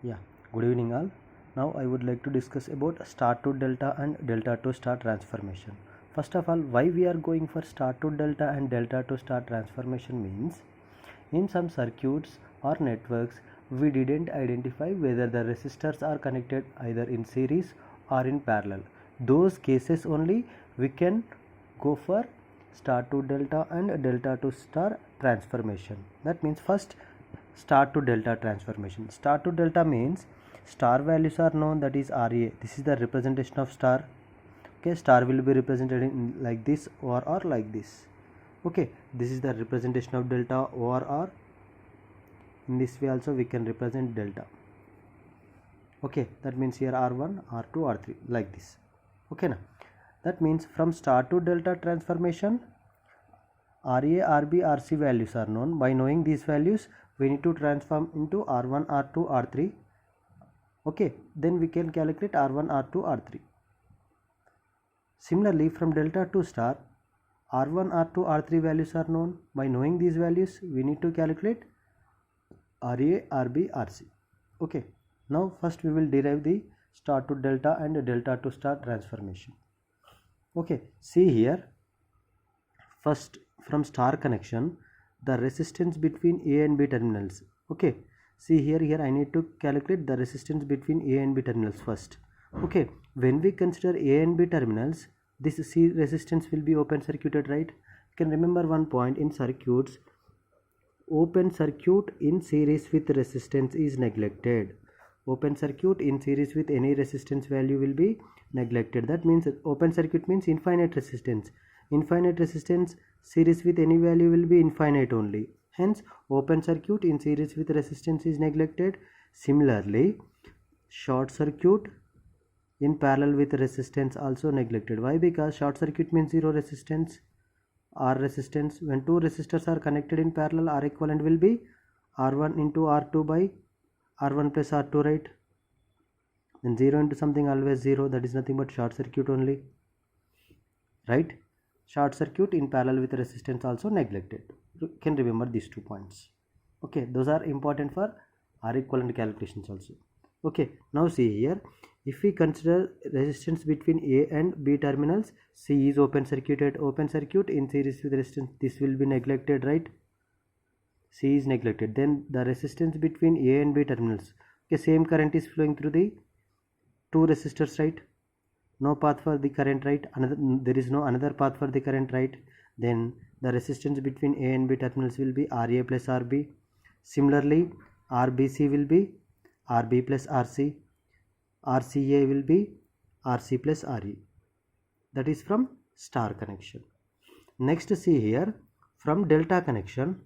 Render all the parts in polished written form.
Yeah, good evening all. Now I would like to discuss about star to delta and delta to star transformation. First of all, why we are going for star to delta and delta to star transformation means in some circuits or networks we didn't identify whether the resistors are connected either in series or in parallel. Those cases only we can go for star to delta and delta to star transformation. That means first star to delta transformation. Star to delta means star values are known, that is Ra. This is the representation of star. Okay, star will be represented in like this or like this. Okay, this is the representation of delta or. In this way also we can represent delta. Okay, that means here R1, R2, R3 like this. Okay, now that means from star to delta transformation, Ra, Rb, Rc values are known. By knowing these values, we need to transform into R1, R2, R3. Okay, then we can calculate R1, R2, R3. Similarly, from delta to star, R1, R2, R3 values are known. By knowing these values, we need to calculate Ra, Rb, Rc. Okay, now first we will derive the star to delta and delta to star transformation. Okay, see here, first from star connection, the resistance between A and B terminals. Okay, see here I need to calculate the resistance between A and B terminals first. Okay, when we consider A and B terminals, this C resistance will be open circuited, right? You can remember one point in circuits, open circuit in series with resistance is neglected. Open circuit in series with any resistance value will be neglected. That means open circuit means infinite resistance. Infinite resistance series with any value will be infinite only. Hence open circuit in series with resistance is neglected. Similarly, short circuit in parallel with resistance also neglected. Why? Because short circuit means zero resistance. R resistance, when two resistors are connected in parallel, R equivalent will be R1 into R2 by R1 plus R2, right? Then 0 into something always 0, that is nothing but short circuit only, right? Short circuit in parallel with resistance also neglected. You can remember these 2 points. Okay, those are important for R equivalent calculations also. Okay, now see here, if we consider resistance between A and B terminals, C is open circuited. Open circuit in series with resistance, this will be neglected, right? C is neglected. Then the resistance between A and B terminals. Okay, same current is flowing through the two resistors, right? No path for the current, right? There is no another path for the current, right? Then the resistance between A and B terminals will be Ra plus Rb. Similarly, RBC will be Rb plus Rc. RCA will be Rc plus Re. That is from star connection. Next, see here, from delta connection,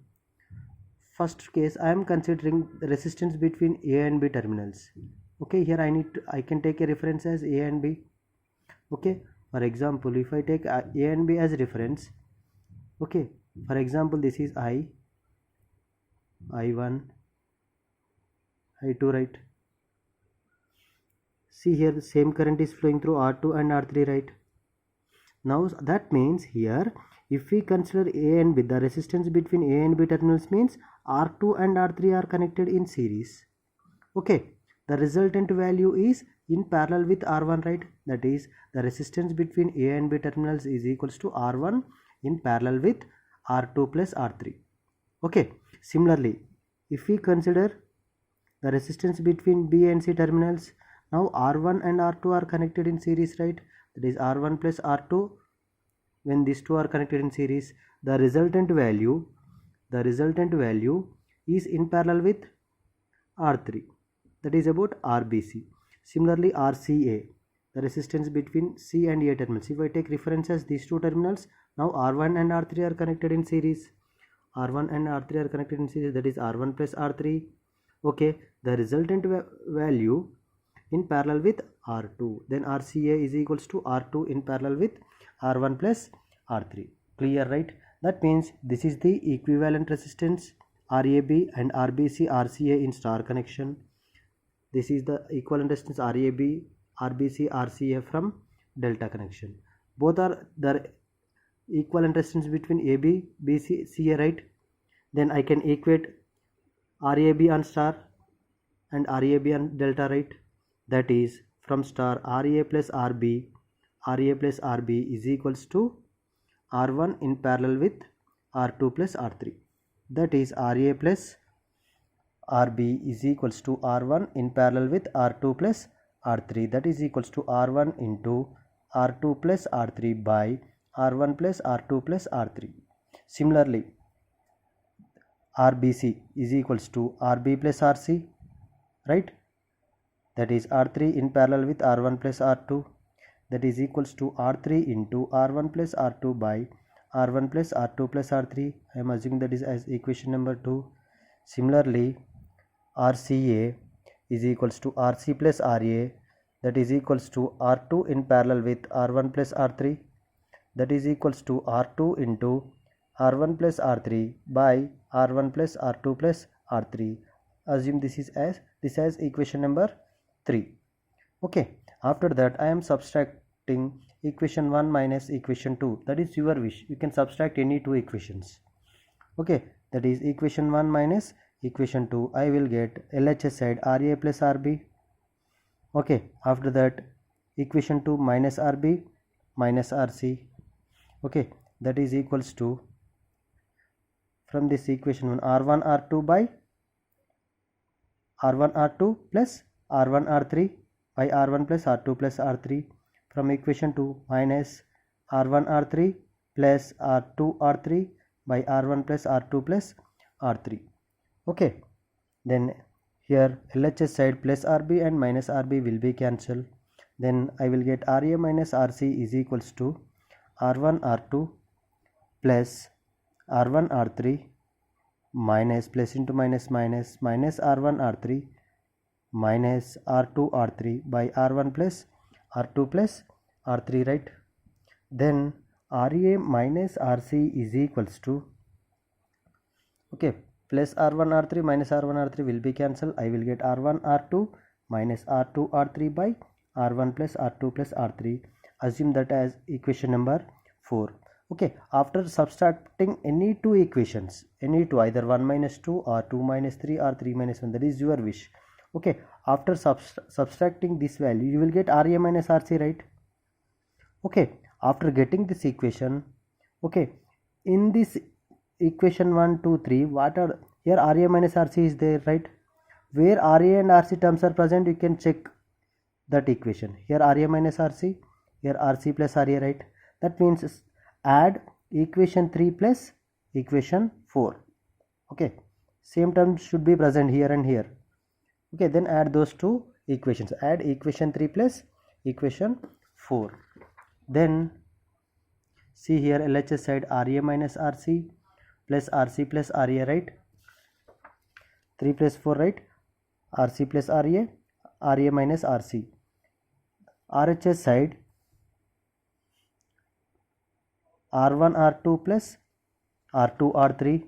first case I am considering the resistance between A and B terminals. Okay, here I can take a reference as A and B. Okay, for example, if I take A and B as reference, okay, for example, this is I1, I2, right? See here, the same current is flowing through R2 and R3, right? Now that means here, if we consider A and B, the resistance between A and B terminals means R2 and R3 are connected in series. Okay, the resultant value is in parallel with R1, right? That is, the resistance between A and B terminals is equals to R1 in parallel with R2 plus R3. Okay, similarly, if we consider the resistance between B and C terminals, now R1 and R2 are connected in series, right? That is R1 plus R2. When these two are connected in series, the resultant value is in parallel with R3. That is about RBC. Similarly, RCA, the resistance between C and A terminals. If I take reference as these two terminals, now R1 and R3 are connected in series. R1 and R3 are connected in series, that is R1 plus R3. Okay, the resultant value in parallel with R2. Then RCA is equals to R2 in parallel with R1 plus R3. Clear, right? That means this is the equivalent resistance RAB and RBC RCA in star connection. This is the equivalent resistance RAB, RBC, RCA from delta connection. Both are the equivalent resistance between AB, BC, CA, right? Then I can equate RAB on star. and RAB and delta, right? That is from star RA plus RB, RA plus RB is equals to R1 in parallel with R2 plus R3. That is RA plus RB is equals to R1 in parallel with R2 plus R3. That is equals to R1 into R2 plus R3 by R1 plus R2 plus R3. Similarly, RBC is equals to RB plus RC, right? That is R3 in parallel with R1 plus R2. That is equals to R3 into R1 plus R2 by R1 plus R2 plus R3. I am assuming that is as equation number 2. Similarly, RCA is equals to RC plus RA, that is equals to R2 in parallel with R1 plus R3, that is equals to R2 into R1 plus R3 by R1 plus R2 plus R3. Assume this is as equation number 3. Okay, after that I am subtracting equation 1 minus equation 2. That is your wish. You can subtract any two equations. Okay, that is equation 1 minus equation 2. I will get LHS side RA plus RB. Okay, after that equation 2 minus RB minus RC. Okay, that is equals to, from this equation 1, R1 R2 by R1 R2 plus R1 R3 by R1 plus R2 plus R3. From equation 2 minus R1 R3 plus R2 R3 by R1 plus R2 plus R3. Okay, then here LHS side plus RB and minus RB will be cancelled. Then I will get RA minus RC is equals to R1 R2 plus R1 R3 minus plus into minus minus minus R1 R3 minus R2 R3 by R1 plus R2 plus R3, right? Then RA minus RC is equals to, okay, plus R1 R3 minus R1 R3 will be cancelled. I will get R1 R2 minus R2 R3 by R1 plus R2 plus R3. Assume that as equation number 4. Okay, after subtracting any two equations, any two, either 1 minus 2 or 2 minus 3 or 3 minus 1, that is your wish. Okay, after subtracting this value, you will get RA minus RC, right? Okay, after getting this equation, okay, in this equation 1, 2, 3, what are here? RA minus RC is there, right? Where RA and RC terms are present, you can check that equation. Here RA minus RC, here RC plus RA, right? That means add equation 3 plus equation 4. Okay, same terms should be present here and here. Okay, then add those two equations. Add equation 3 plus equation 4. Then see here LHS side RA minus RC plus RC plus RA, right? 3 plus 4, right? RC plus RA, RA minus RC. RHS side R1 R2 plus R2 R3,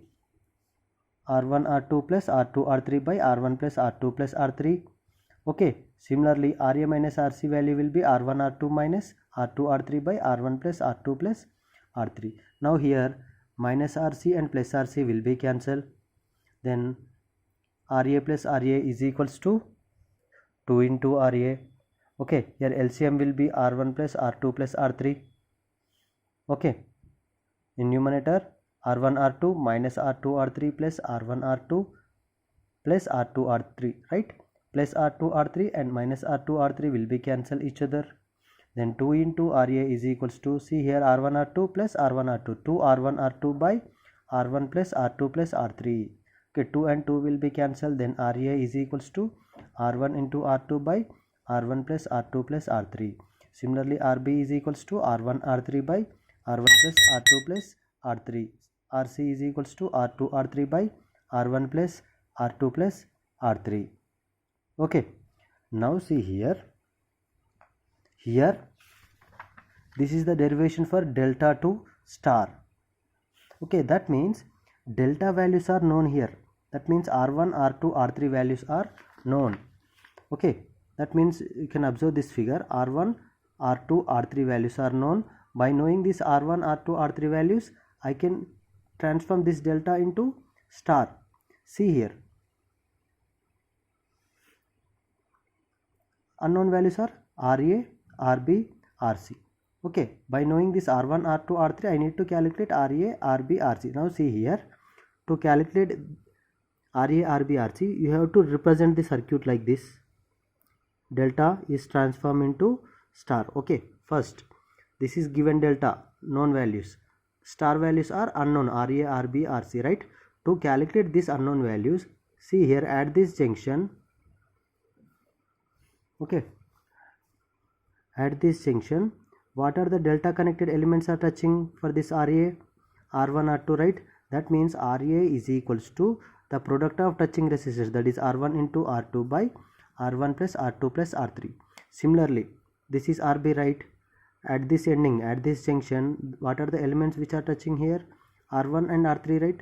R1 R2 plus R2 R3 by R1 plus R2 plus R3. Okay, similarly RA minus RC value will be R1 R2 minus R2 R3 by R1 plus R2 plus R3. Now here minus RC and plus RC will be cancelled. Then RA plus RA is equals to 2 into RA. Okay, here LCM will be R1 plus R2 plus R3. Okay, in numerator R1 R2 minus R2 R3 plus R1 R2 plus R2 R3, right? Plus R2 R3 and minus R2 R3 will be cancel each other. Then 2 into RA is equals to, see here R1 R2 plus R1 R2, 2 R1 R2 by R1 plus R2 plus R3. Okay, 2 and 2 will be cancelled. Then RA is equals to R1 into R2 by R1 plus R2 plus R3. Similarly RB is equals to R1 R3 by R1 plus R2 plus R3. RC is equals to R2 R3 by R1 plus R2 plus R3. Okay, now see here this is the derivation for delta to star. Okay, that means delta values are known here. That means R1 R2 R3 values are known. Okay, that means you can observe this figure. R1 R2 R3 values are known. By knowing this R1 R2 R3 values, I can transform this delta into star. See here, unknown values are RA, RB, RC. Okay, by knowing this R1, R2, R3, I need to calculate RA, RB, RC. Now see here, to calculate RA, RB, RC, you have to represent the circuit like this. Delta is transformed into star. Okay, first this is given delta, known values. Star values are unknown, RA, RB, RC, right? To calculate these unknown values, see here at this junction, okay, at this junction, what are the delta connected elements are touching for this RA? R1, R2, right? That means RA is equals to the product of touching resistors, that is R1 into R2 by R1 plus R2 plus R3. Similarly, this is RB, right? At this ending, at this junction, what are the elements which are touching here? R1 and R3, right?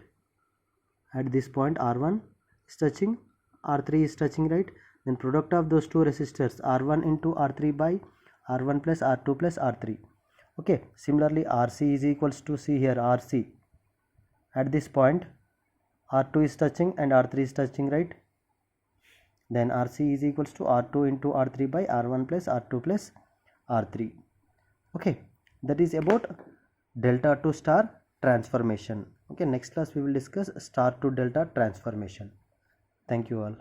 At this point, R1 is touching, R3 is touching, right? Then product of those two resistors, R1 into R3 by R1 plus R2 plus R3. Okay, similarly RC is equals to, see here, RC. At this point, R2 is touching and R3 is touching, right? Then RC is equals to R2 into R3 by R1 plus R2 plus R3. Okay, that is about delta to star transformation. Okay, next class we will discuss star to delta transformation. Thank you all.